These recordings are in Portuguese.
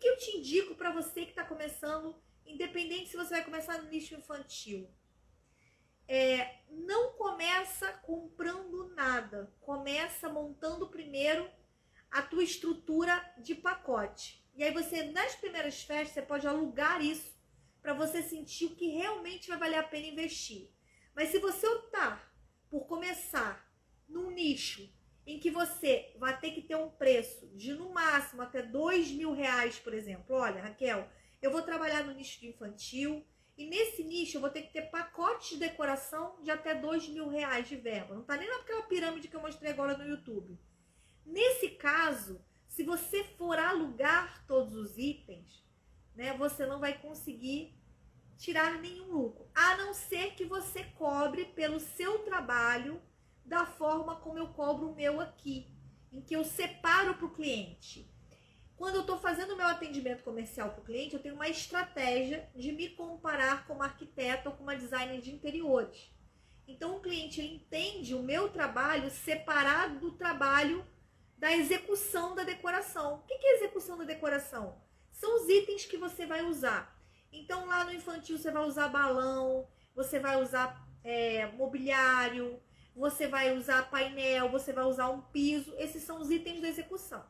que eu te indico para você que está começando, independente se você vai começar no nicho infantil? Não começa comprando nada, começa montando primeiro a tua estrutura de pacote. E aí você, nas primeiras festas, você pode alugar isso para você sentir o que realmente vai valer a pena investir. Mas se você optar por começar num nicho em que você vai ter que ter um preço de no máximo até R$ 2.000, por exemplo. Olha, Raquel, eu vou trabalhar no nicho de infantil e nesse nicho eu vou ter que ter pacotes de decoração de até R$ 2.000 de verba. Não tá nem naquela pirâmide que eu mostrei agora no YouTube. Nesse caso, se você for alugar todos os itens, né, você não vai conseguir tirar nenhum lucro, a não ser que você cobre pelo seu trabalho da forma como eu cobro o meu aqui, em que eu separo para o cliente. Quando eu estou fazendo o meu atendimento comercial para o cliente, eu tenho uma estratégia de me comparar com uma arquiteta ou com uma designer de interiores. Então o cliente entende o meu trabalho separado do trabalho da execução da decoração. O que é a execução da decoração? São os itens que você vai usar. Então lá no infantil você vai usar balão, você vai usar mobiliário, você vai usar painel, você vai usar um piso. Esses são os itens da execução.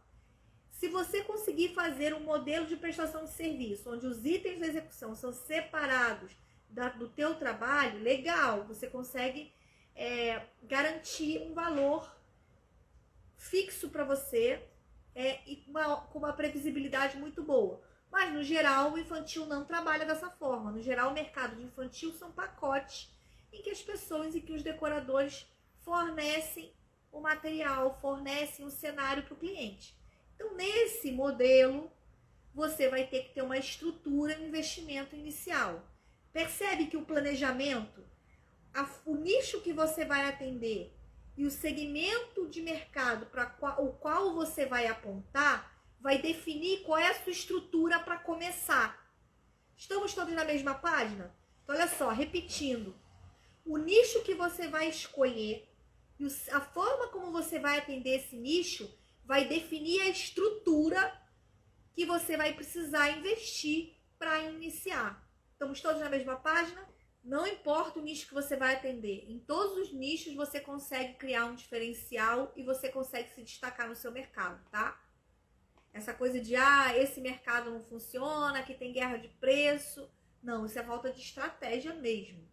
Se você conseguir fazer um modelo de prestação de serviço, onde os itens da execução são separados do teu trabalho, legal, você consegue garantir um valor fixo para você e com uma previsibilidade muito boa. Mas, no geral, o infantil não trabalha dessa forma. No geral, o mercado de infantil são pacotes em que as pessoas e que os decoradores fornecem o material, fornecem o cenário para o cliente. Então, nesse modelo, você vai ter que ter uma estrutura e um investimento inicial. Percebe que o planejamento, o nicho que você vai atender e o segmento de mercado para o qual você vai apontar vai definir qual é a sua estrutura para começar. Estamos todos na mesma página? Então, olha só, repetindo. O nicho que você vai escolher e a forma como você vai atender esse nicho vai definir a estrutura que você vai precisar investir para iniciar. Estamos todos na mesma página? Não importa o nicho que você vai atender. Em todos os nichos você consegue criar um diferencial e você consegue se destacar no seu mercado, tá? Essa coisa de, esse mercado não funciona, aqui tem guerra de preço. Não, isso é falta de estratégia mesmo.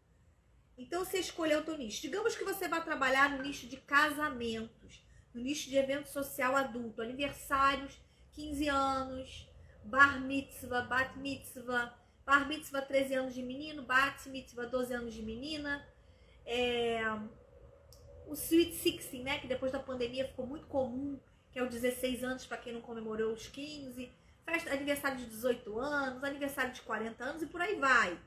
Então, você escolheu o teu nicho. Digamos que você vai trabalhar no nicho de casamentos, no nicho de evento social adulto, aniversários, 15 anos, bar mitzvah, bat mitzvah, bar mitzvah 13 anos de menino, bat mitzvah 12 anos de menina, o Sweet 16, né, que depois da pandemia ficou muito comum, que é o 16 anos para quem não comemorou os 15, festa, aniversário de 18 anos, aniversário de 40 anos e por aí vai.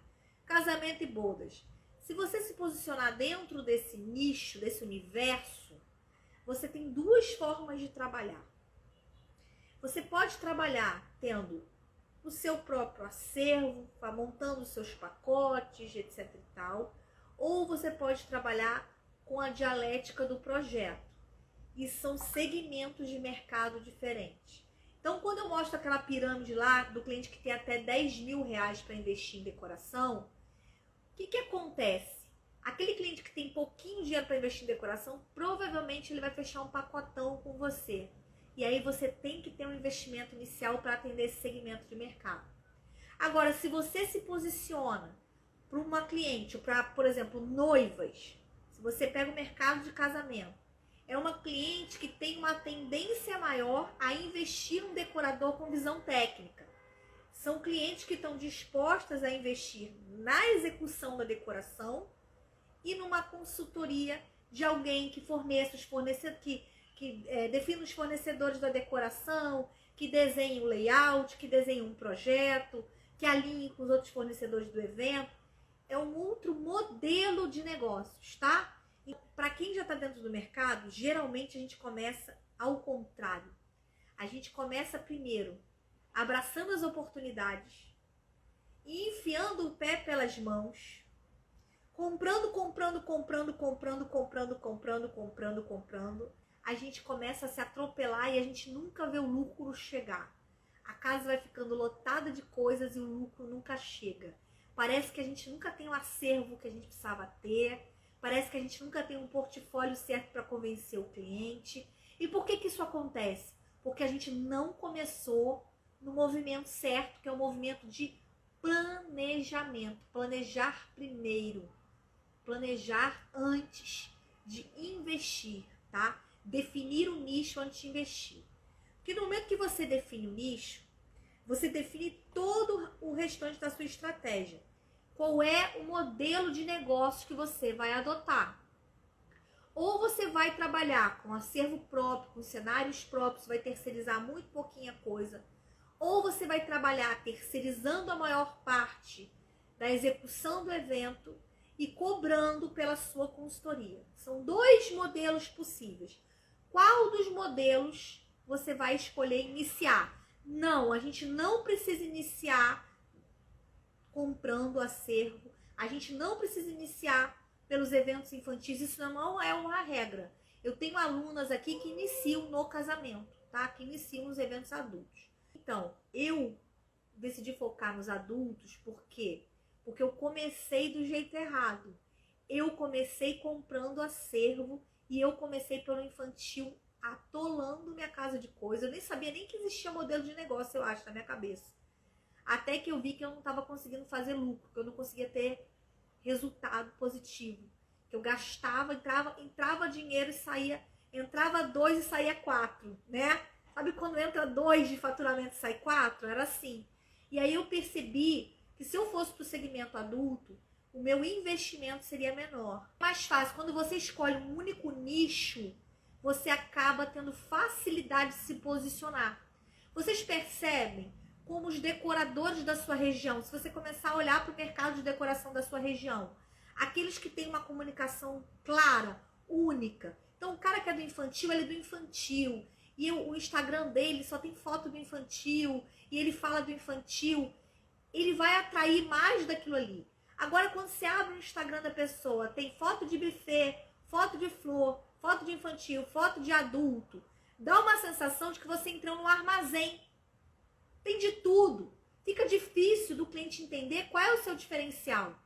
Casamento e bodas. Se você se posicionar dentro desse nicho, desse universo, você tem duas formas de trabalhar. Você pode trabalhar tendo o seu próprio acervo, montando os seus pacotes, etc e tal, ou você pode trabalhar com a dialética do projeto. E são segmentos de mercado diferentes. Então, quando eu mostro aquela pirâmide lá do cliente que tem até R$ 10.000 para investir em decoração, o que acontece? Aquele cliente que tem pouquinho dinheiro para investir em decoração, provavelmente ele vai fechar um pacotão com você. E aí você tem que ter um investimento inicial para atender esse segmento de mercado. Agora, se você se posiciona para uma cliente, para, por exemplo, noivas, se você pega o mercado de casamento, é uma cliente que tem uma tendência maior a investir um decorador com visão técnica. São clientes que estão dispostas a investir na execução da decoração e numa consultoria de alguém que forneça os fornecedores, que defina os fornecedores da decoração, que desenhe o layout, que desenhe um projeto, que alinhe com os outros fornecedores do evento. É um outro modelo de negócios, tá? E para quem já está dentro do mercado, geralmente a gente começa ao contrário. A gente começa primeiro abraçando as oportunidades e enfiando o pé pelas mãos, comprando. A gente começa a se atropelar e a gente nunca vê o lucro chegar. a casa vai ficando lotada de coisas e o lucro nunca chega. Parece que a gente nunca tem o acervo que a gente precisava ter, parece que a gente nunca tem um portfólio certo para convencer o cliente. E por que isso acontece? Porque a gente não começou no movimento certo, que é o movimento de planejamento. Planejar primeiro, planejar antes de investir, tá? Definir o nicho antes de investir. Porque no momento que você define o nicho, você define todo o restante da sua estratégia. Qual é o modelo de negócio que você vai adotar? Ou você vai trabalhar com acervo próprio, com cenários próprios, vai terceirizar muito pouquinha coisa. Ou você vai trabalhar terceirizando a maior parte da execução do evento e cobrando pela sua consultoria. São 2 modelos possíveis. Qual dos modelos você vai escolher iniciar? Não, a gente não precisa iniciar comprando acervo, a gente não precisa iniciar pelos eventos infantis, isso não é uma regra. Eu tenho alunas aqui que iniciam no casamento, tá? Que iniciam nos eventos adultos. Então, eu decidi focar nos adultos, por quê? Porque eu comecei do jeito errado. Eu comecei comprando acervo e eu comecei pelo infantil atolando minha casa de coisa. Eu nem sabia nem que existia modelo de negócio, eu acho, na minha cabeça. Até que eu vi que eu não estava conseguindo fazer lucro, que eu não conseguia ter resultado positivo. Que eu gastava, entrava dinheiro e saía, entrava 2 e saía 4, né? Sabe quando entra 2 de faturamento e sai 4? Era assim. E aí eu percebi que se eu fosse para o segmento adulto, o meu investimento seria menor. Mais fácil, quando você escolhe um único nicho, você acaba tendo facilidade de se posicionar. Vocês percebem como os decoradores da sua região, se você começar a olhar para o mercado de decoração da sua região, aqueles que têm uma comunicação clara, única. Então, o cara que é do infantil, ele é do infantil. E o Instagram dele só tem foto do infantil, e ele fala do infantil. Ele vai atrair mais daquilo ali. Agora, quando você abre o Instagram da pessoa, tem foto de buffet, foto de flor, foto de infantil, foto de adulto, dá uma sensação de que você entrou num armazém. Tem de tudo. Fica difícil do cliente entender qual é o seu diferencial.